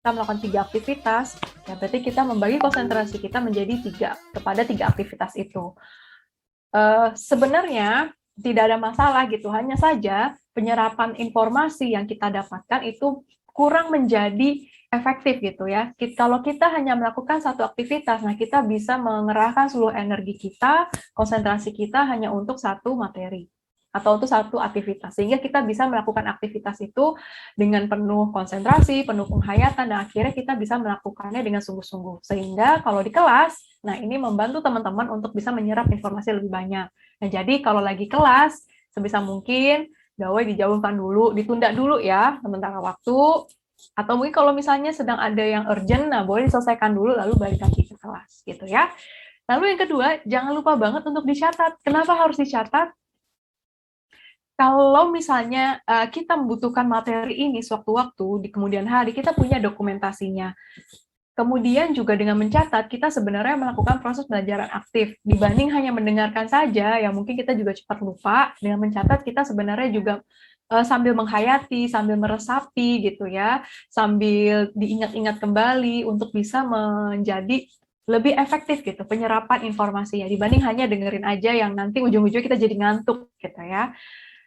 kita melakukan 3 aktivitas, ya berarti kita membagi konsentrasi kita menjadi 3 aktivitas itu. Sebenarnya tidak ada masalah gitu, hanya saja penyerapan informasi yang kita dapatkan itu kurang menjadi efektif gitu ya. Kalau kita hanya melakukan satu aktivitas, nah kita bisa mengerahkan seluruh energi kita, konsentrasi kita hanya untuk satu materi atau untuk satu aktivitas, sehingga kita bisa melakukan aktivitas itu dengan penuh konsentrasi, penuh penghayatan, dan akhirnya kita bisa melakukannya dengan sungguh-sungguh. Sehingga kalau di kelas, nah ini membantu teman-teman untuk bisa menyerap informasi lebih banyak. Nah jadi kalau lagi kelas, sebisa mungkin gawai dijauhkan dulu, ditunda dulu ya sementara waktu, atau mungkin kalau misalnya sedang ada yang urgent, nah boleh diselesaikan dulu lalu balik lagi ke kelas gitu ya. Lalu yang kedua, jangan lupa banget untuk dicatat. Kenapa harus dicatat? Kalau misalnya kita membutuhkan materi ini sewaktu-waktu di kemudian hari, kita punya dokumentasinya. Kemudian juga dengan mencatat, kita sebenarnya melakukan proses pembelajaran aktif. Dibanding hanya mendengarkan saja, yang mungkin kita juga cepat lupa, dengan mencatat kita sebenarnya juga sambil menghayati, sambil meresapi gitu ya, sambil diingat-ingat kembali untuk bisa menjadi lebih efektif gitu penyerapan informasinya dibanding hanya dengerin aja yang nanti ujung-ujungnya kita jadi ngantuk gitu ya.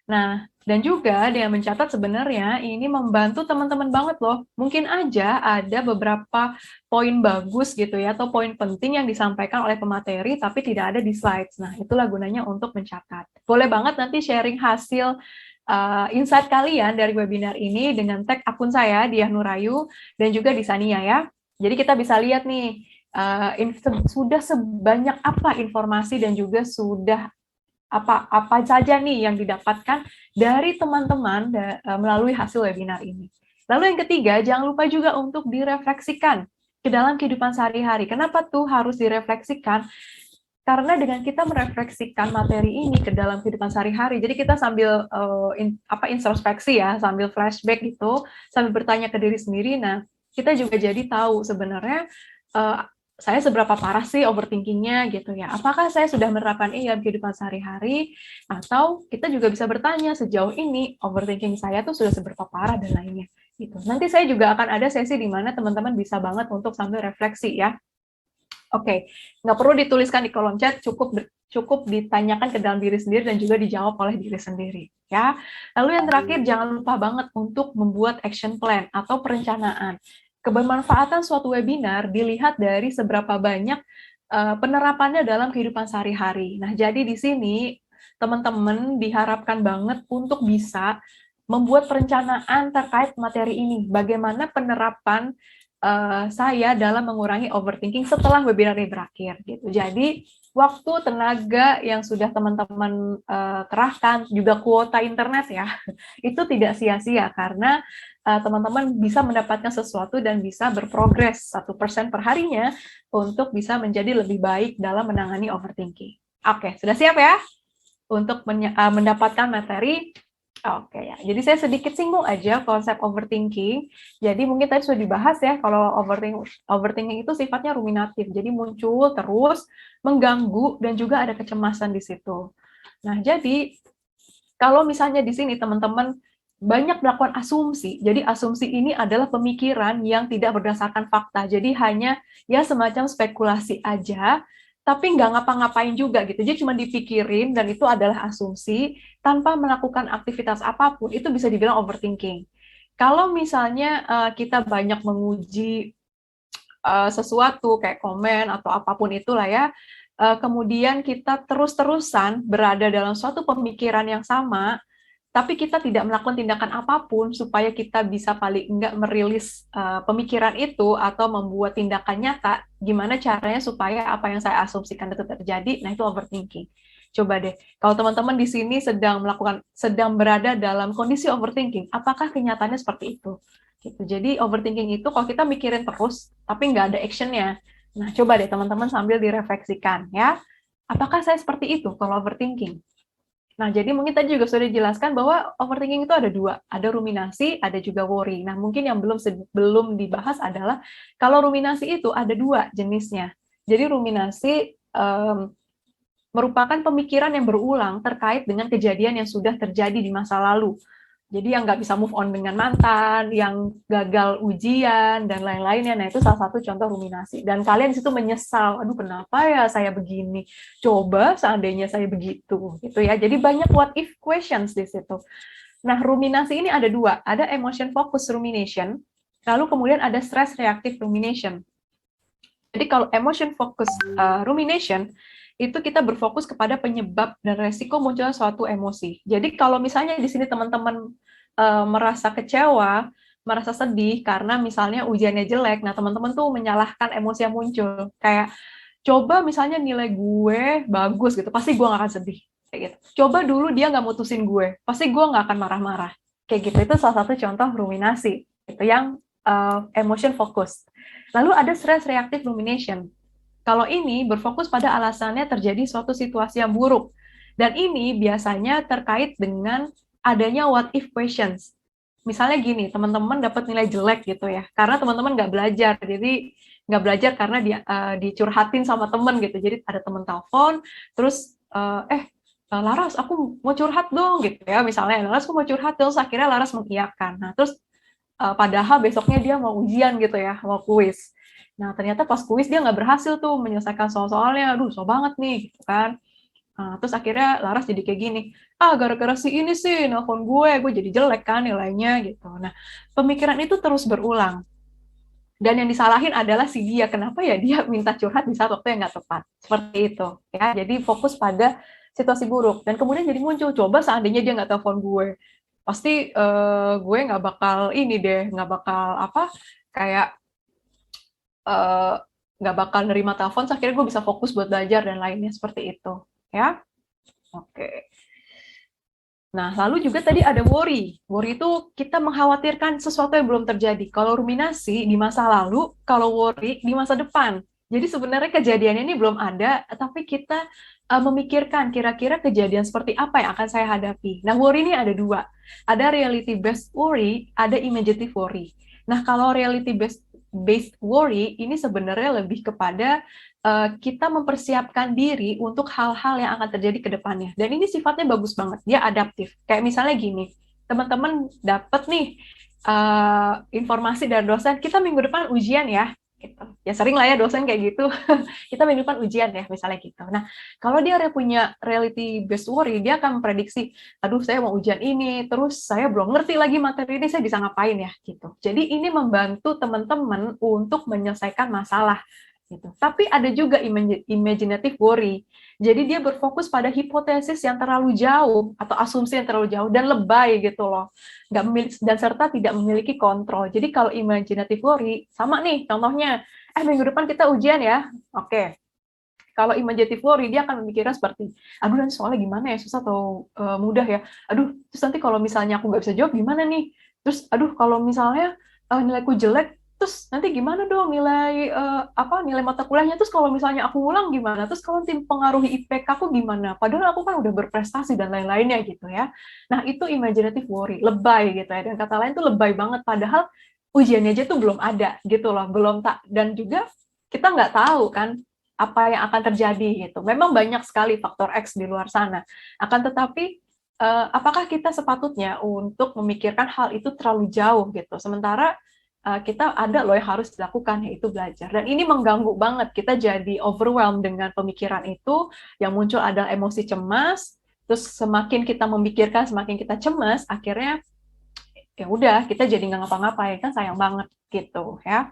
Nah, dan juga dengan mencatat sebenarnya ini membantu teman-teman banget loh. Mungkin aja ada beberapa poin bagus gitu ya, atau poin penting yang disampaikan oleh pemateri tapi tidak ada di slides. Nah, itulah gunanya untuk mencatat. Boleh banget nanti sharing hasil insight kalian dari webinar ini dengan tag akun saya, Diah Nurayu, dan juga di Sania ya. Jadi kita bisa lihat nih, sudah sebanyak apa informasi dan juga sudah apa saja nih yang didapatkan dari teman-teman melalui hasil webinar ini. Lalu yang ketiga, jangan lupa juga untuk direfleksikan ke dalam kehidupan sehari-hari. Kenapa tuh harus direfleksikan? Karena dengan kita merefleksikan materi ini ke dalam kehidupan sehari-hari, jadi kita sambil introspeksi ya, sambil flashback gitu, sambil bertanya ke diri sendiri. Nah, kita juga jadi tahu sebenarnya saya seberapa parah sih overthinkingnya gitu ya. Apakah saya sudah menerapkan ini dalam kehidupan sehari-hari, atau kita juga bisa bertanya sejauh ini overthinking saya tuh sudah seberapa parah dan lainnya. Gitu. Nanti saya juga akan ada sesi di mana teman-teman bisa banget untuk sambil refleksi ya. Oke, nggak perlu dituliskan di kolom chat, cukup ditanyakan ke dalam diri sendiri dan juga dijawab oleh diri sendiri. Ya. Lalu yang terakhir, jangan lupa banget untuk membuat action plan atau perencanaan. Kebermanfaatan suatu webinar dilihat dari seberapa banyak penerapannya dalam kehidupan sehari-hari. Nah, jadi di sini teman-teman diharapkan banget untuk bisa membuat perencanaan terkait materi ini. Bagaimana penerapan saya dalam mengurangi overthinking setelah webinar ini berakhir gitu. Jadi waktu, tenaga yang sudah teman-teman kerahkan, juga kuota internet ya, itu tidak sia-sia karena teman-teman bisa mendapatkan sesuatu dan bisa berprogres 1% per harinya untuk bisa menjadi lebih baik dalam menangani overthinking. Oke, sudah siap ya untuk mendapatkan materi? Oke ya, jadi saya sedikit singgung aja konsep overthinking. Jadi mungkin tadi sudah dibahas ya, kalau overthinking itu sifatnya ruminatif, jadi muncul terus, mengganggu, dan juga ada kecemasan di situ. Nah, jadi kalau misalnya di sini teman-teman banyak melakukan asumsi, jadi asumsi ini adalah pemikiran yang tidak berdasarkan fakta, jadi hanya ya semacam spekulasi aja, tapi nggak ngapa-ngapain juga gitu, jadi cuma dipikirin dan itu adalah asumsi, tanpa melakukan aktivitas apapun, itu bisa dibilang overthinking. Kalau misalnya kita banyak menguji sesuatu kayak komen atau apapun itulah ya, kemudian kita terus-terusan berada dalam suatu pemikiran yang sama, tapi kita tidak melakukan tindakan apapun supaya kita bisa paling enggak merilis pemikiran itu atau membuat tindakan nyata, gimana caranya supaya apa yang saya asumsikan itu terjadi, nah itu overthinking. Coba deh, kalau teman-teman di sini sedang berada dalam kondisi overthinking, apakah kenyataannya seperti itu? Gitu. Jadi overthinking itu kalau kita mikirin terus, tapi nggak ada actionnya. Nah, coba deh teman-teman sambil direfleksikan ya. Apakah saya seperti itu kalau overthinking? Nah, jadi mungkin tadi juga sudah dijelaskan bahwa overthinking itu ada dua, ada ruminasi, ada juga worry. Nah, mungkin yang belum dibahas adalah kalau ruminasi itu ada dua jenisnya. Jadi ruminasi merupakan pemikiran yang berulang terkait dengan kejadian yang sudah terjadi di masa lalu. Jadi yang nggak bisa move on dengan mantan, yang gagal ujian, dan lain-lainnya. Nah, itu salah satu contoh ruminasi. Dan kalian di situ menyesal, aduh kenapa ya saya begini? Coba seandainya saya begitu, gitu ya. Jadi banyak what if questions di situ. Nah, ruminasi ini ada dua. Ada emotion focus rumination, lalu kemudian ada stress reactive rumination. Jadi kalau emotion focus rumination, itu kita berfokus kepada penyebab dan resiko munculnya suatu emosi. Jadi kalau misalnya di sini teman-teman merasa kecewa, merasa sedih karena misalnya ujiannya jelek, nah teman-teman tuh menyalahkan emosi yang muncul. Kayak coba misalnya nilai gue bagus gitu, pasti gue gak akan sedih. Kayak gitu. Coba dulu dia nggak mutusin gue, pasti gue nggak akan marah-marah. Kayak gitu, itu salah satu contoh ruminasi. Itu yang emotion focus. Lalu ada stress reactive rumination. Kalau ini berfokus pada alasannya terjadi suatu situasi yang buruk. Dan ini biasanya terkait dengan adanya what if questions. Misalnya gini, teman-teman dapat nilai jelek gitu ya, karena teman-teman nggak belajar. Jadi nggak belajar karena dicurhatin sama teman gitu. Jadi ada teman telepon, terus Laras, aku mau curhat dong gitu ya. Misalnya Laras, aku mau curhat, terus akhirnya Laras mengiyakan. Nah, terus padahal besoknya dia mau ujian gitu ya, mau kuis. Nah, ternyata pas kuis dia nggak berhasil tuh menyelesaikan soal-soalnya. Aduh, so banget nih, gitu kan. Terus akhirnya Laras jadi kayak gini, gara-gara si ini sih nelfon gue jadi jelek kan nilainya gitu. Nah, pemikiran itu terus berulang. Dan yang disalahin adalah si dia, kenapa ya dia minta curhat di saat waktu yang nggak tepat. Seperti itu. Ya, jadi fokus pada situasi buruk. Dan kemudian jadi muncul, coba seandainya dia nggak telepon gue, pasti gue nggak bakal ini deh, nggak bakal kayak eh, nggak bakal nerima telepon, akhirnya gue bisa fokus buat belajar dan lainnya seperti itu, ya. Oke. Nah, lalu juga tadi ada worry. Worry itu kita mengkhawatirkan sesuatu yang belum terjadi. Kalau ruminasi di masa lalu, kalau worry di masa depan. Jadi sebenarnya kejadian ini belum ada, tapi kita memikirkan kira-kira kejadian seperti apa yang akan saya hadapi. Nah, worry ini ada dua. Ada reality based worry, ada imaginative worry. Nah, kalau reality based worry ini sebenarnya lebih kepada kita mempersiapkan diri untuk hal-hal yang akan terjadi ke depannya. Dan ini sifatnya bagus banget, dia adaptif. Kayak misalnya gini, teman-teman dapat nih informasi dari dosen, kita minggu depan ujian ya. Gitu. Ya sering lah ya dosen kayak gitu, kita minggu depan ujian ya, misalnya gitu. Nah, kalau dia punya reality based worry, dia akan memprediksi, aduh saya mau ujian ini, terus saya belum ngerti lagi materi ini, saya bisa ngapain ya, gitu. Jadi ini membantu teman-teman untuk menyelesaikan masalah gitu. Tapi ada juga imaginative worry. Jadi dia berfokus pada hipotesis yang terlalu jauh atau asumsi yang terlalu jauh dan lebay gitu loh. Nggak memiliki, dan serta tidak memiliki kontrol. Jadi kalau imaginative worry, sama nih contohnya, minggu depan kita ujian ya. Oke. Kalau imaginative worry, dia akan memikirnya seperti, aduh nanti soalnya gimana ya, susah atau mudah ya. Aduh, terus nanti kalau misalnya aku nggak bisa jawab gimana nih? Terus, aduh kalau misalnya nilaiku jelek, terus nanti gimana dong nilai mata kuliahnya, terus kalau misalnya aku ngulang gimana, terus kalau nanti pengaruhi IPK aku gimana, padahal aku kan udah berprestasi dan lain-lainnya gitu ya. Nah itu imaginative worry, lebay gitu ya, dan kata lain tuh lebay banget, padahal ujiannya aja tuh belum ada gitu loh, belum tak, dan juga kita nggak tahu kan apa yang akan terjadi gitu. Memang banyak sekali faktor X di luar sana, akan tetapi apakah kita sepatutnya untuk memikirkan hal itu terlalu jauh gitu, sementara kita ada loh yang harus dilakukan, yaitu belajar. Dan ini mengganggu banget, kita jadi overwhelmed dengan pemikiran itu, yang muncul adalah emosi cemas, terus semakin kita memikirkan, semakin kita cemas, akhirnya ya udah, kita jadi nggak ngapa-ngapain, kan sayang banget gitu ya.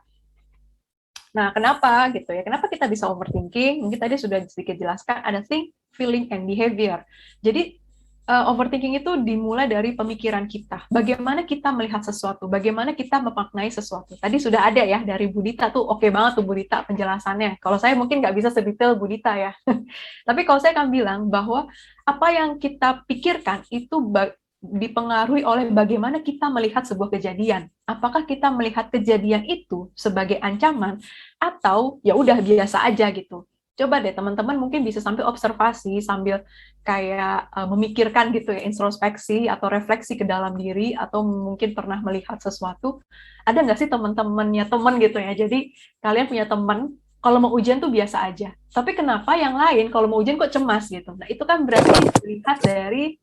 Nah, kenapa gitu ya? Kenapa kita bisa overthinking? Mungkin tadi sudah sedikit jelaskan, ada think, feeling, and behavior. Jadi overthinking itu dimulai dari pemikiran kita. Bagaimana kita melihat sesuatu, bagaimana kita memaknai sesuatu. Tadi sudah ada ya dari Budita tuh, oke banget tuh Budita penjelasannya. Kalau saya mungkin nggak bisa sedetail Budita ya. Tapi kalau saya akan bilang bahwa apa yang kita pikirkan itu dipengaruhi oleh bagaimana kita melihat sebuah kejadian. Apakah kita melihat kejadian itu sebagai ancaman atau ya udah biasa aja gitu. Coba deh teman-teman mungkin bisa sambil observasi, sambil kayak memikirkan gitu ya, introspeksi atau refleksi ke dalam diri, atau mungkin pernah melihat sesuatu. Ada nggak sih teman-temannya teman gitu ya, jadi kalian punya teman, kalau mau ujian tuh biasa aja. Tapi kenapa yang lain kalau mau ujian kok cemas gitu? Nah, itu kan berarti dilihat dari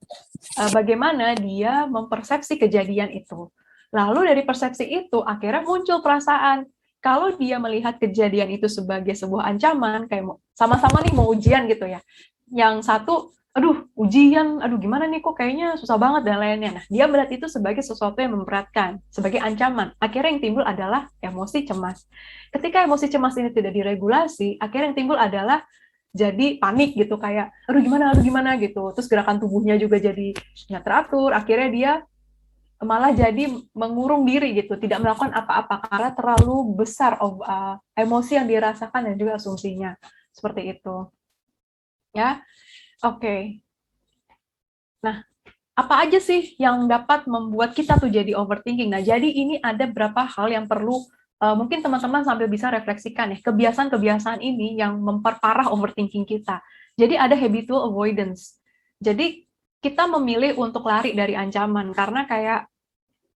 bagaimana dia mempersepsi kejadian itu. Lalu dari persepsi itu akhirnya muncul perasaan. Kalau dia melihat kejadian itu sebagai sebuah ancaman, kayak sama-sama nih mau ujian gitu ya. Yang satu, aduh ujian, aduh gimana nih kok kayaknya susah banget dan lainnya. Nah, dia melihat itu sebagai sesuatu yang memberatkan, sebagai ancaman. Akhirnya yang timbul adalah emosi cemas. Ketika emosi cemas ini tidak diregulasi, akhirnya yang timbul adalah jadi panik gitu, kayak aduh gimana gitu, terus gerakan tubuhnya juga jadi nggak teratur, akhirnya dia malah jadi mengurung diri gitu, tidak melakukan apa-apa karena terlalu besar emosi yang dirasakan dan juga asumsinya seperti itu ya. Oke. Nah, apa aja sih yang dapat membuat kita tuh jadi overthinking? Nah, jadi ini ada beberapa hal yang perlu mungkin teman-teman sambil bisa refleksikan ya, kebiasaan-kebiasaan ini yang memperparah overthinking kita. Jadi ada habitual avoidance. Jadi kita memilih untuk lari dari ancaman karena kayak,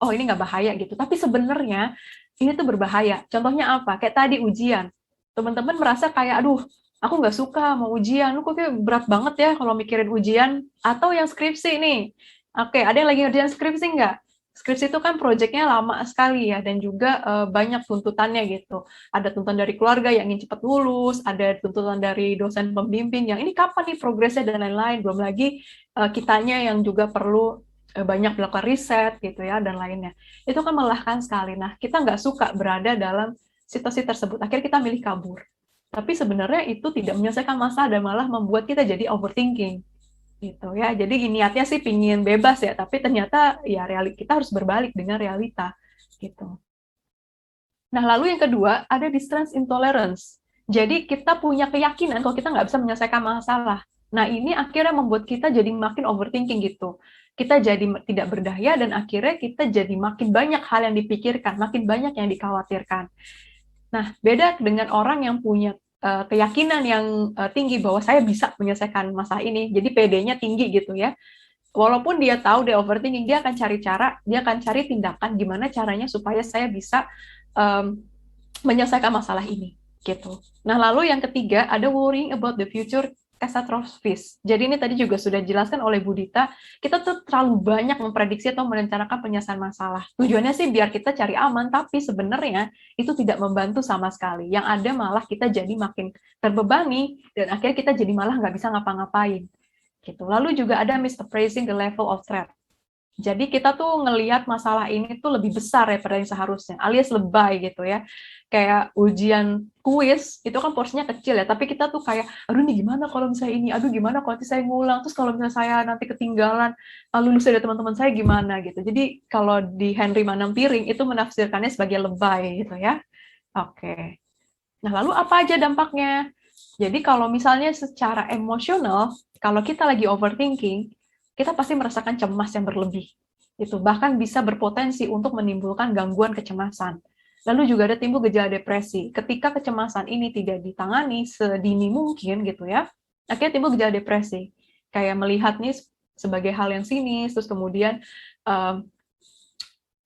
oh ini nggak bahaya gitu. Tapi sebenarnya ini tuh berbahaya. Contohnya apa? Kayak tadi ujian. Teman-teman merasa kayak, aduh, aku nggak suka mau ujian. Lu kok kayak berat banget ya kalau mikirin ujian. Atau yang skripsi nih. Oke, ada yang lagi ngerjain skripsi nggak? Skripsi itu kan proyeknya lama sekali ya, dan juga banyak tuntutannya gitu. Ada tuntutan dari keluarga yang ingin cepat lulus, ada tuntutan dari dosen pembimbing yang ini kapan nih progresnya dan lain-lain. Belum lagi kitanya yang juga perlu banyak melakukan riset gitu ya dan lainnya. Itu kan melelahkan sekali. Nah, kita nggak suka berada dalam situasi tersebut. Akhirnya kita milih kabur. Tapi sebenarnya itu tidak menyelesaikan masalah dan malah membuat kita jadi overthinking gitu ya. Jadi niatnya sih pingin bebas ya, tapi ternyata ya kita harus berbalik dengan realita gitu. Nah, lalu yang kedua ada distance intolerance. Jadi kita punya keyakinan kalau kita nggak bisa menyelesaikan masalah. Nah, ini akhirnya membuat kita jadi makin overthinking gitu. Kita jadi tidak berdaya dan akhirnya kita jadi makin banyak hal yang dipikirkan, makin banyak yang dikhawatirkan. Nah, beda dengan orang yang punya keyakinan yang tinggi bahwa saya bisa menyelesaikan masalah ini. Jadi PD-nya tinggi gitu ya. Walaupun dia tahu dia overthinking, dia akan cari cara, dia akan cari tindakan gimana caranya supaya saya bisa um, menyelesaikan masalah ini gitu. Nah, lalu yang ketiga ada worrying about the future catastrophes. Jadi ini tadi juga sudah dijelaskan oleh Bu Dita, kita tuh terlalu banyak memprediksi atau merencanakan penyelesaian masalah. Tujuannya sih biar kita cari aman, tapi sebenarnya itu tidak membantu sama sekali. Yang ada malah kita jadi makin terbebani dan akhirnya kita jadi malah nggak bisa ngapa-ngapain. Gitu. Lalu juga ada misappraising the level of threat. Jadi kita tuh ngelihat masalah ini tuh lebih besar ya pada yang seharusnya, alias lebay gitu ya. Kayak ujian kuis, itu kan porsinya kecil ya, tapi kita tuh kayak, aduh nih gimana kalau misalnya ini, aduh gimana kalau nanti saya ngulang, terus kalau misalnya saya nanti ketinggalan, lulus dari teman-teman saya gimana gitu. Jadi kalau di Henry Manampiring itu menafsirkannya sebagai lebay gitu ya. Oke. Nah lalu apa aja dampaknya? Jadi kalau misalnya secara emosional, kalau kita lagi overthinking, kita pasti merasakan cemas yang berlebih. Itu bahkan bisa berpotensi untuk menimbulkan gangguan kecemasan. Lalu juga ada timbul gejala depresi. Ketika kecemasan ini tidak ditangani sedini mungkin gitu ya, akhirnya timbul gejala depresi. Kayak melihat nih sebagai hal yang sinis, terus kemudian um,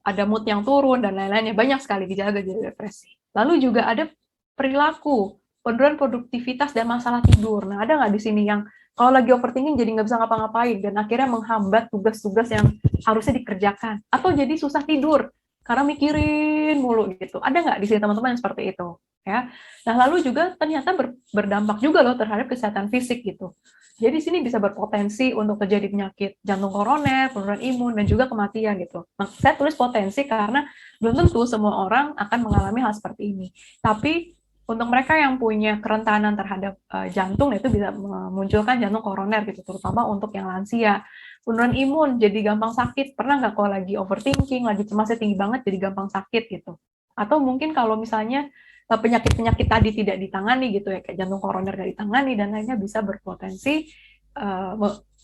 ada mood yang turun dan lain-lainnya, banyak sekali gejala-gejala depresi. Lalu juga ada perilaku, penurunan produktivitas dan masalah tidur. Nah, ada nggak di sini yang kalau lagi overthinking jadi nggak bisa ngapa-ngapain dan akhirnya menghambat tugas-tugas yang harusnya dikerjakan, atau jadi susah tidur karena mikirin mulu gitu. Ada nggak di sini teman-teman yang seperti itu? Ya. Nah, lalu juga ternyata berdampak juga loh terhadap kesehatan fisik gitu. Jadi sini bisa berpotensi untuk terjadi penyakit jantung koroner, penurunan imun, dan juga kematian gitu. Nah, saya tulis potensi karena belum tentu semua orang akan mengalami hal seperti ini. Tapi untuk mereka yang punya kerentanan terhadap jantung itu bisa memunculkan jantung koroner gitu, terutama untuk yang lansia. Penurunan imun jadi gampang sakit. Pernah nggak kalau lagi overthinking, lagi cemasnya tinggi banget jadi gampang sakit gitu. Atau mungkin kalau misalnya penyakit-penyakit tadi tidak ditangani gitu ya, kayak jantung koroner tidak ditangani dan lainnya bisa berpotensi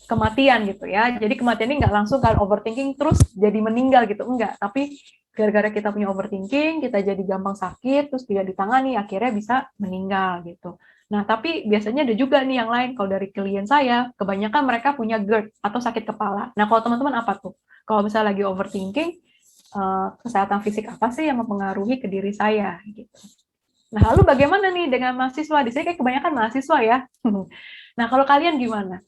kematian gitu ya. Jadi kematian ini nggak langsung kan overthinking terus jadi meninggal gitu, enggak. Tapi gara-gara kita punya overthinking, kita jadi gampang sakit, terus tidak ditangani, akhirnya bisa meninggal gitu. Nah, tapi biasanya ada juga nih yang lain. Kalau dari klien saya, kebanyakan mereka punya GERD atau sakit kepala. Nah, kalau teman-teman apa tuh? Kalau misalnya lagi overthinking, kesehatan fisik apa sih yang mempengaruhi ke diri saya gitu. Nah, lalu bagaimana nih dengan mahasiswa? Di sini kayak kebanyakan mahasiswa ya. Nah, kalau kalian gimana?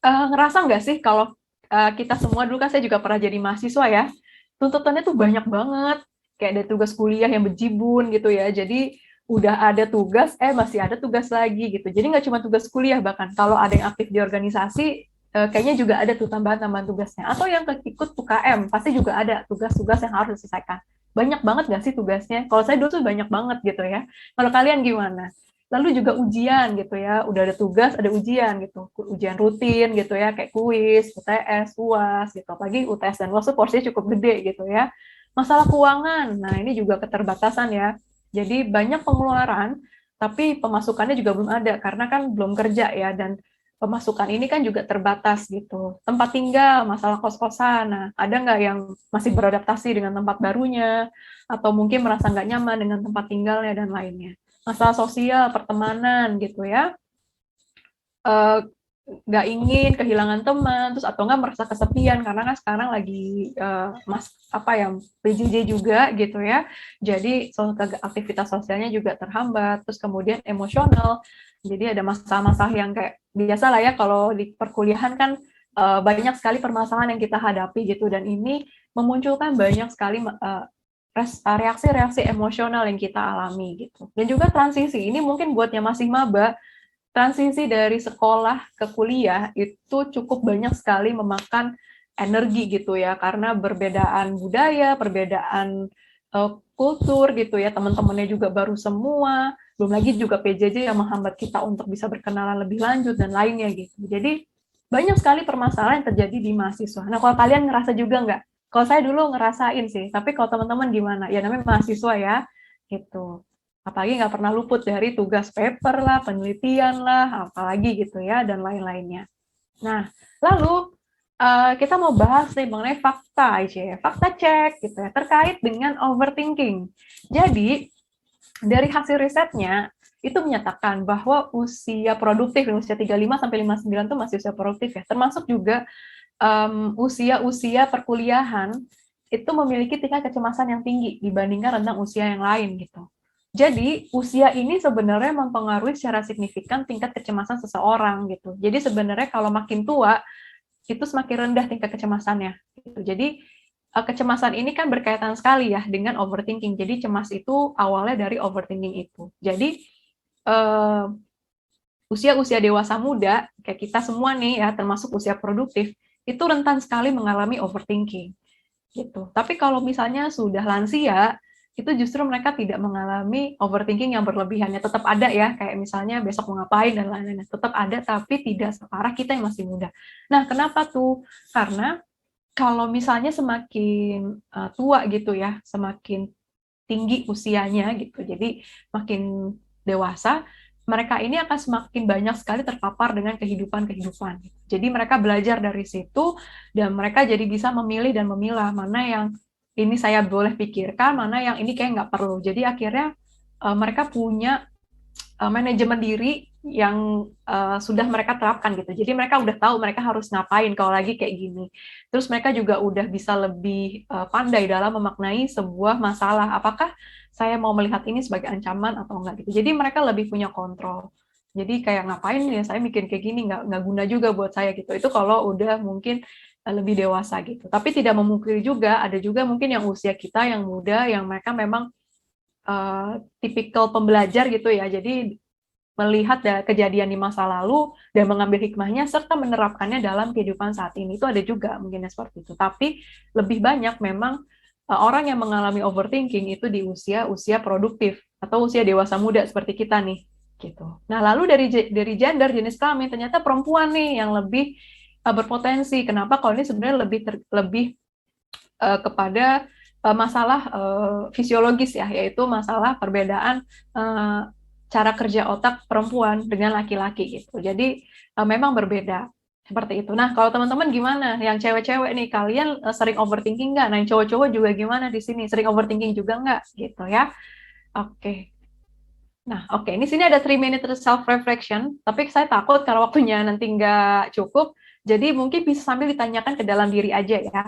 Ngerasa nggak sih kalau kita semua dulu kan saya juga pernah jadi mahasiswa ya, tuntutannya tuh banyak banget, kayak ada tugas kuliah yang bejibun gitu ya. Jadi udah ada tugas, masih ada tugas lagi gitu. Jadi nggak cuma tugas kuliah, bahkan kalau ada yang aktif di organisasi, kayaknya juga ada tuh tambahan-tambahan tugasnya. Atau yang ikut UKM, pasti juga ada tugas-tugas yang harus diselesaikan. Banyak banget nggak sih tugasnya? Kalau saya dulu tuh banyak banget gitu ya. Kalau kalian gimana? Lalu juga ujian gitu ya, udah ada tugas, ada ujian gitu, ujian rutin gitu ya, kayak kuis, UTS, UAS gitu, apalagi UTS dan UAS tuh porsinya cukup gede gitu ya. Masalah keuangan, nah ini juga keterbatasan ya, jadi banyak pengeluaran, tapi pemasukannya juga belum ada, karena kan belum kerja ya, dan pemasukan ini kan juga terbatas gitu. Tempat tinggal, masalah kos-kosan, nah ada nggak yang masih beradaptasi dengan tempat barunya, atau mungkin merasa nggak nyaman dengan tempat tinggalnya dan lainnya. Masalah sosial, pertemanan gitu ya, eh, nggak ingin kehilangan teman, terus atau nggak merasa kesepian karena kan sekarang lagi PJJ juga gitu ya, jadi aktivitas sosialnya juga terhambat, terus kemudian emosional, jadi ada masalah-masalah yang kayak biasa lah ya kalau di perkuliahan kan banyak sekali permasalahan yang kita hadapi gitu, dan ini memunculkan banyak sekali reaksi-reaksi emosional yang kita alami gitu. Dan juga transisi ini mungkin buat yang masih maba, transisi dari sekolah ke kuliah itu cukup banyak sekali memakan energi gitu ya, karena perbedaan budaya, perbedaan kultur gitu ya, teman-temannya juga baru semua, belum lagi juga PJJ yang menghambat kita untuk bisa berkenalan lebih lanjut dan lainnya gitu. Jadi banyak sekali permasalahan yang terjadi di mahasiswa. Nah, kalau kalian ngerasa juga nggak? Kalau saya dulu ngerasain sih, tapi kalau teman-teman gimana? Ya namanya mahasiswa ya, gitu. Apalagi nggak pernah luput dari tugas paper lah, penelitian lah, apalagi gitu ya, dan lain-lainnya. Nah, lalu kita mau bahas nih mengenai fakta aja ya, fakta cek gitu ya, terkait dengan overthinking. Jadi, dari hasil risetnya, itu menyatakan bahwa usia produktif, usia 35 sampai 59 itu masih usia produktif ya, termasuk juga usia-usia perkuliahan itu memiliki tingkat kecemasan yang tinggi dibandingkan rentang usia yang lain gitu. Jadi usia ini sebenarnya mempengaruhi secara signifikan tingkat kecemasan seseorang gitu. Jadi sebenarnya kalau makin tua itu semakin rendah tingkat kecemasannya. Gitu. Jadi kecemasan ini kan berkaitan sekali ya dengan overthinking. Jadi cemas itu awalnya dari overthinking itu. Jadi usia-usia dewasa muda, kayak kita semua nih ya, termasuk usia produktif, itu rentan sekali mengalami overthinking. Gitu. Tapi kalau misalnya sudah lansia, itu justru mereka tidak mengalami overthinking yang berlebihannya. Tetap ada ya, kayak misalnya besok mau ngapain dan lain-lain. Tetap ada, tapi tidak separah kita yang masih muda. Nah, kenapa tuh? Karena kalau misalnya semakin tua gitu ya, semakin tinggi usianya gitu, jadi makin dewasa, mereka ini akan semakin banyak sekali terpapar dengan kehidupan-kehidupan. Jadi mereka belajar dari situ, dan mereka jadi bisa memilih dan memilah mana yang ini saya boleh pikirkan, mana yang ini kayak nggak perlu. Jadi akhirnya mereka punya manajemen diri yang sudah mereka terapkan gitu. Jadi mereka udah tahu mereka harus ngapain kalau lagi kayak gini. Terus mereka juga udah bisa lebih pandai dalam memaknai sebuah masalah. Apakah saya mau melihat ini sebagai ancaman atau enggak gitu. Jadi mereka lebih punya kontrol. Jadi kayak ngapain ya saya mikir kayak gini, nggak guna juga buat saya gitu. Itu kalau udah mungkin lebih dewasa gitu. Tapi tidak memungkiri juga, ada juga mungkin yang usia kita yang muda, yang mereka memang tipikal pembelajar gitu ya. Jadi melihat kejadian di masa lalu dan mengambil hikmahnya serta menerapkannya dalam kehidupan saat ini, itu ada juga mungkin seperti itu. Tapi lebih banyak memang orang yang mengalami overthinking itu di usia produktif atau usia dewasa muda seperti kita nih gitu. Nah, lalu dari gender, jenis kelamin, ternyata perempuan nih yang lebih berpotensi. Kenapa? Kalau ini sebenarnya lebih kepada masalah fisiologis ya, yaitu masalah perbedaan cara kerja otak perempuan dengan laki-laki gitu. Jadi memang berbeda seperti itu. Nah, kalau teman-teman gimana? Yang cewek-cewek nih, kalian sering overthinking nggak? Nah, yang cowok-cowok juga gimana di sini? Sering overthinking juga nggak? Gitu ya. Oke. Nah, oke. Ini sini ada 3 minute self-reflection, tapi saya takut kalau waktunya nanti nggak cukup, jadi mungkin bisa sambil ditanyakan ke dalam diri aja ya.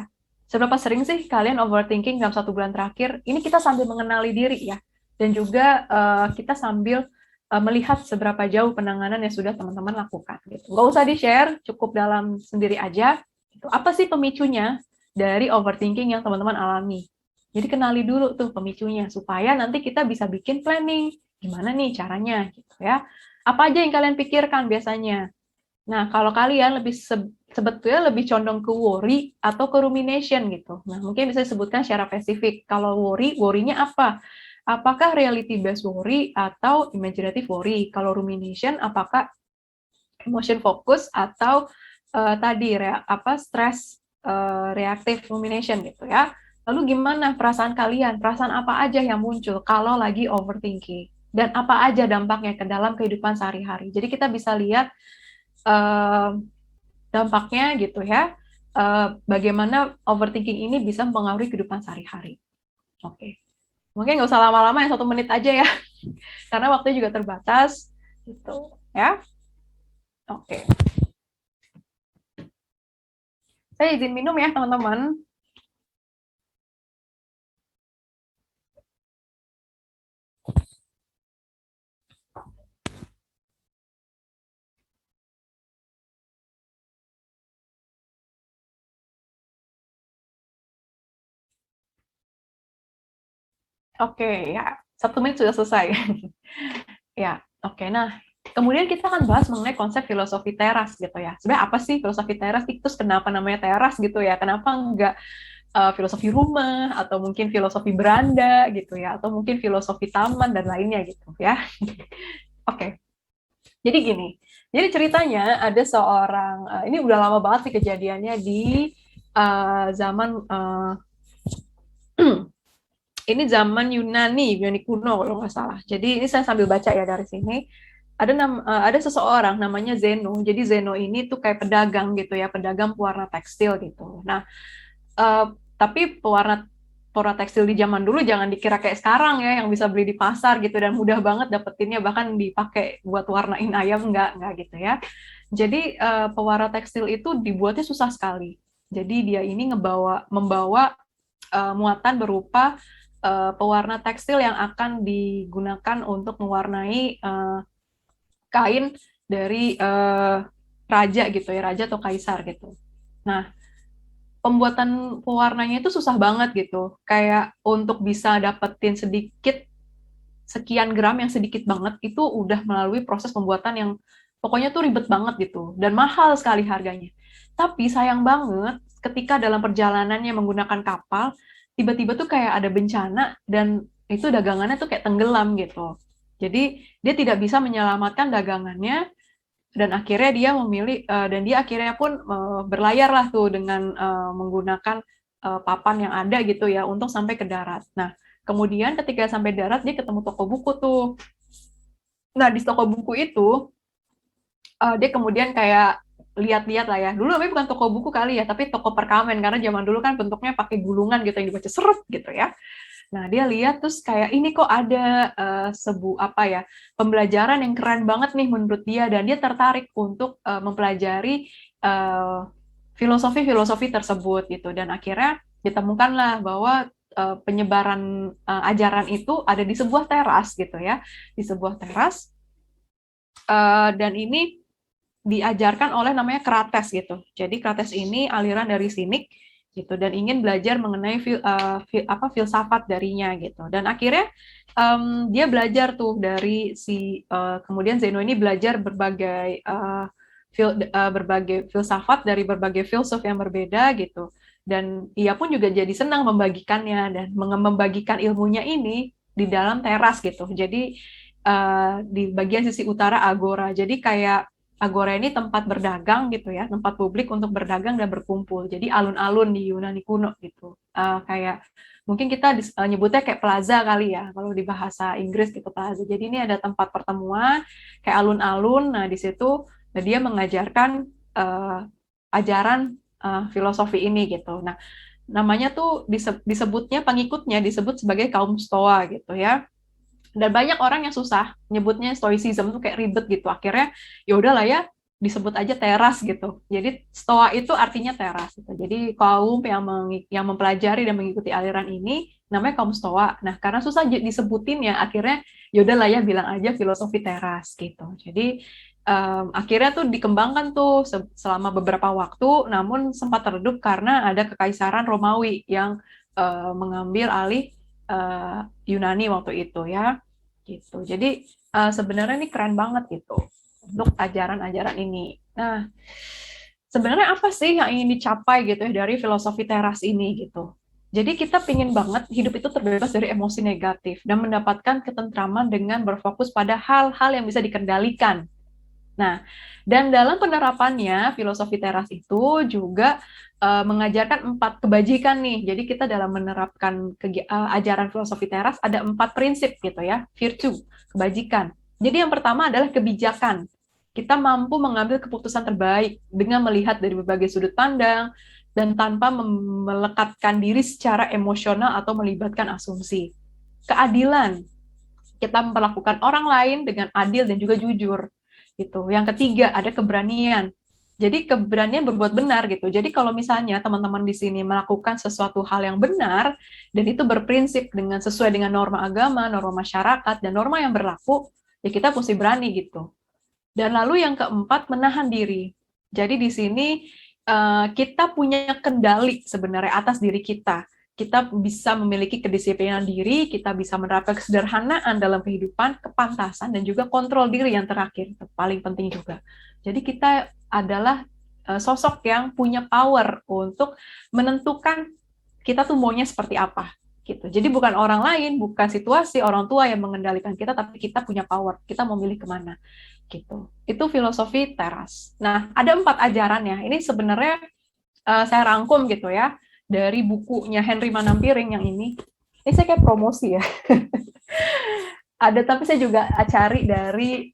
Seberapa sering sih kalian overthinking dalam 1 bulan terakhir? Ini kita sambil mengenali diri ya. dan juga kita sambil melihat seberapa jauh penanganan yang sudah teman-teman lakukan. Gitu. Nggak usah di-share, cukup dalam sendiri aja. Gitu. Apa sih pemicunya dari overthinking yang teman-teman alami? Jadi kenali dulu tuh pemicunya, supaya nanti kita bisa bikin planning. Gimana nih caranya? Gitu ya. Apa aja yang kalian pikirkan biasanya? Nah, kalau kalian lebih sebetulnya lebih condong ke worry atau ke rumination gitu. Nah, mungkin bisa disebutkan secara spesifik. Kalau worry, worry-nya apa? Apakah reality based worry atau imaginative worry? Kalau rumination, apakah emotion focus atau tadi stress reactive rumination gitu ya. Lalu gimana perasaan kalian? Perasaan apa aja yang muncul kalau lagi overthinking? Dan apa aja dampaknya ke dalam kehidupan sehari-hari? Jadi kita bisa lihat dampaknya gitu ya. Bagaimana overthinking ini bisa mempengaruhi kehidupan sehari-hari. Oke. Mungkin nggak usah lama-lama, yang 1 menit aja ya, karena waktunya juga terbatas, gitu ya. Oke. Saya izin minum ya, teman-teman. Oke, ya. 1 menit sudah selesai. Ya, oke. Nah, kemudian kita akan bahas mengenai konsep filosofi teras gitu ya. Sebenarnya apa sih filosofi teras? Terus kenapa namanya teras gitu ya? Kenapa enggak filosofi rumah atau mungkin filosofi beranda gitu ya, atau mungkin filosofi taman dan lainnya gitu ya. Oke, jadi gini, jadi ceritanya ada seorang, ini udah lama banget sih kejadiannya di zaman ini zaman Yunani kuno kalau nggak salah. Jadi ini saya sambil baca ya dari sini. Ada seseorang namanya Zeno. Jadi Zeno ini tuh kayak pedagang gitu ya, pedagang pewarna tekstil gitu. Nah, uh, tapi pewarna tekstil di zaman dulu jangan dikira kayak sekarang ya, yang bisa beli di pasar gitu dan mudah banget dapetinnya, bahkan dipakai buat warnain ayam, nggak gitu ya. Jadi pewarna tekstil itu dibuatnya susah sekali. Jadi dia ini membawa muatan berupa pewarna tekstil yang akan digunakan untuk mewarnai kain dari raja gitu ya, raja atau kaisar gitu. Nah, pembuatan pewarnanya itu susah banget gitu. Kayak untuk bisa dapetin sedikit sekian gram yang sedikit banget itu udah melalui proses pembuatan yang pokoknya tuh ribet banget gitu dan mahal sekali harganya. Tapi sayang banget ketika dalam perjalanannya menggunakan kapal tiba-tiba tuh kayak ada bencana dan itu dagangannya tuh kayak tenggelam gitu. Jadi dia tidak bisa menyelamatkan dagangannya dan akhirnya dia memilih dan dia akhirnya pun berlayar lah tuh dengan menggunakan papan yang ada gitu ya untuk sampai ke darat. Nah, kemudian ketika sampai darat dia ketemu toko buku tuh. Nah, di toko buku itu dia kemudian kayak lihat-lihat lah ya. Dulu namanya bukan toko buku kali ya, tapi toko perkamen karena zaman dulu kan bentuknya pakai gulungan gitu yang dibaca seret gitu ya. Nah, dia lihat terus kayak ini kok ada pembelajaran yang keren banget nih menurut dia dan dia tertarik untuk mempelajari filosofi-filosofi tersebut gitu dan akhirnya ditemukanlah bahwa penyebaran ajaran itu ada di sebuah teras gitu ya, di sebuah teras dan ini diajarkan oleh namanya Krates gitu. Jadi Krates ini aliran dari sinik gitu dan ingin belajar mengenai filsafat darinya gitu. Dan akhirnya dia belajar tuh dari kemudian Zeno ini belajar berbagai filsafat dari berbagai filsuf yang berbeda gitu. Dan ia pun juga jadi senang membagikannya dan membagikan ilmunya ini di dalam teras gitu. Jadi di bagian sisi utara agora. Jadi kayak agora ini tempat berdagang gitu ya, tempat publik untuk berdagang dan berkumpul. Jadi alun-alun di Yunani kuno gitu. Kayak mungkin kita nyebutnya kayak plaza kali ya, kalau di bahasa Inggris gitu plaza. Jadi ini ada tempat pertemuan kayak alun-alun. Nah, di situ dia mengajarkan ajaran filosofi ini gitu. Nah, namanya tuh disebutnya pengikutnya disebut sebagai kaum Stoa gitu ya. Dan banyak orang yang susah nyebutnya stoicism tuh kayak ribet gitu. Akhirnya ya udahlah ya disebut aja teras gitu. Jadi stoa itu artinya teras gitu. Jadi kaum yang mempelajari dan mengikuti aliran ini namanya kaum Stoa. Nah, karena susah disebutin ya, akhirnya yaudahlah ya bilang aja filosofi teras gitu. Jadi akhirnya tuh dikembangkan tuh selama beberapa waktu, namun sempat redup karena ada kekaisaran Romawi yang mengambil alih Yunani waktu itu ya, gitu. Jadi sebenarnya ini keren banget gitu untuk ajaran-ajaran ini. Nah, sebenarnya apa sih yang ingin dicapai gitu ya dari filosofi teras ini gitu? Jadi kita pingin banget hidup itu terbebas dari emosi negatif dan mendapatkan ketentraman dengan berfokus pada hal-hal yang bisa dikendalikan. Nah, dan dalam penerapannya filosofi teras itu juga mengajarkan 4 kebajikan nih. Jadi kita dalam menerapkan ajaran filosofi teras ada 4 prinsip gitu ya, virtue, kebajikan. Jadi yang pertama adalah kebijakan. Kita mampu mengambil keputusan terbaik dengan melihat dari berbagai sudut pandang dan tanpa melekatkan diri secara emosional atau melibatkan asumsi. Keadilan, kita memperlakukan orang lain dengan adil dan juga jujur gitu. Yang ketiga ada keberanian. Jadi keberanian berbuat benar gitu. Jadi kalau misalnya teman-teman di sini melakukan sesuatu hal yang benar dan itu berprinsip dengan sesuai dengan norma agama, norma masyarakat dan norma yang berlaku, ya kita mesti berani gitu. Dan lalu yang keempat menahan diri. Jadi di sini kita punya kendali sebenarnya atas diri kita. Kita bisa memiliki kedisiplinan diri, kita bisa menerapkan kesederhanaan dalam kehidupan, kepantasan, dan juga kontrol diri yang terakhir, itu paling penting juga. Jadi kita adalah sosok yang punya power untuk menentukan kita tuh maunya seperti apa. Gitu. Jadi bukan orang lain, bukan situasi, orang tua yang mengendalikan kita, tapi kita punya power, kita mau milih kemana. Gitu. Itu filosofi teras. Nah, ada 4 ajaran ya. Ini sebenarnya saya rangkum gitu ya dari bukunya Henry Manampiring yang ini. Ini saya kayak promosi ya. Ada, tapi saya juga cari dari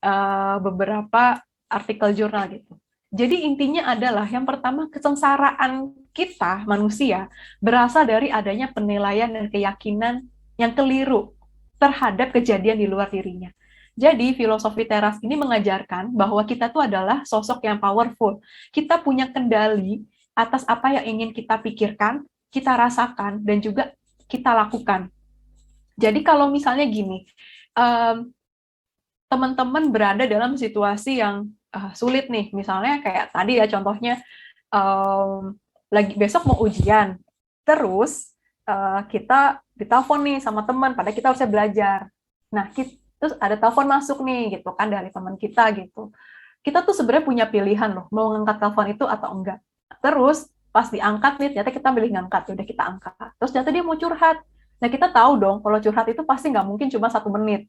beberapa artikel jurnal gitu. Jadi intinya adalah yang pertama kesengsaraan kita manusia berasal dari adanya penilaian dan keyakinan yang keliru terhadap kejadian di luar dirinya. Jadi filosofi teras ini mengajarkan bahwa kita tuh adalah sosok yang powerful. Kita punya kendali atas apa yang ingin kita pikirkan, kita rasakan, dan juga kita lakukan. Jadi kalau misalnya gini, teman-teman berada dalam situasi yang sulit nih, misalnya kayak tadi ya contohnya, lagi besok mau ujian, terus kita ditelepon nih sama teman, padahal kita harusnya belajar. Nah, terus ada telepon masuk nih gitu kan dari teman kita gitu. Kita tuh sebenarnya punya pilihan loh, mau ngangkat telepon itu atau enggak. Terus pas diangkat nih, ternyata kita milih ngangkat, ya udah kita angkat. Terus ternyata dia mau curhat. Nah, kita tahu dong kalau curhat itu pasti nggak mungkin cuma 1 menit.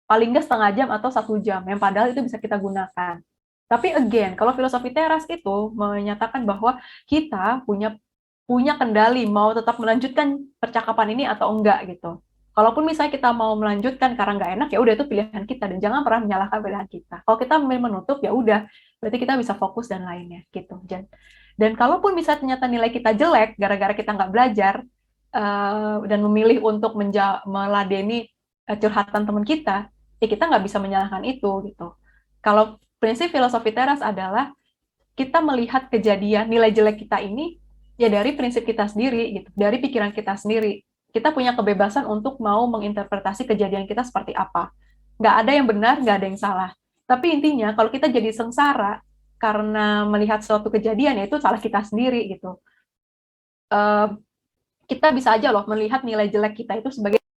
Paling nggak setengah jam atau 1 jam, yang padahal itu bisa kita gunakan. Tapi again, kalau filosofi teras itu menyatakan bahwa kita punya kendali mau tetap melanjutkan percakapan ini atau enggak gitu. Kalaupun misalnya kita mau melanjutkan karena nggak enak, ya udah itu pilihan kita dan jangan pernah menyalahkan pilihan kita. Kalau kita memilih menutup, ya udah berarti kita bisa fokus dan lainnya gitu. Dan kalaupun misalnya ternyata nilai kita jelek gara-gara kita nggak belajar dan memilih untuk meladeni curhatan teman kita, ya kita nggak bisa menyalahkan itu gitu. Kalau prinsip filosofi teras adalah kita melihat kejadian nilai jelek kita ini ya dari prinsip kita sendiri gitu, dari pikiran kita sendiri. Kita punya kebebasan untuk mau menginterpretasi kejadian kita seperti apa. Nggak ada yang benar, nggak ada yang salah. Tapi intinya kalau kita jadi sengsara karena melihat suatu kejadian, ya itu salah kita sendiri gitu. Kita bisa aja loh melihat nilai jelek kita itu sebagai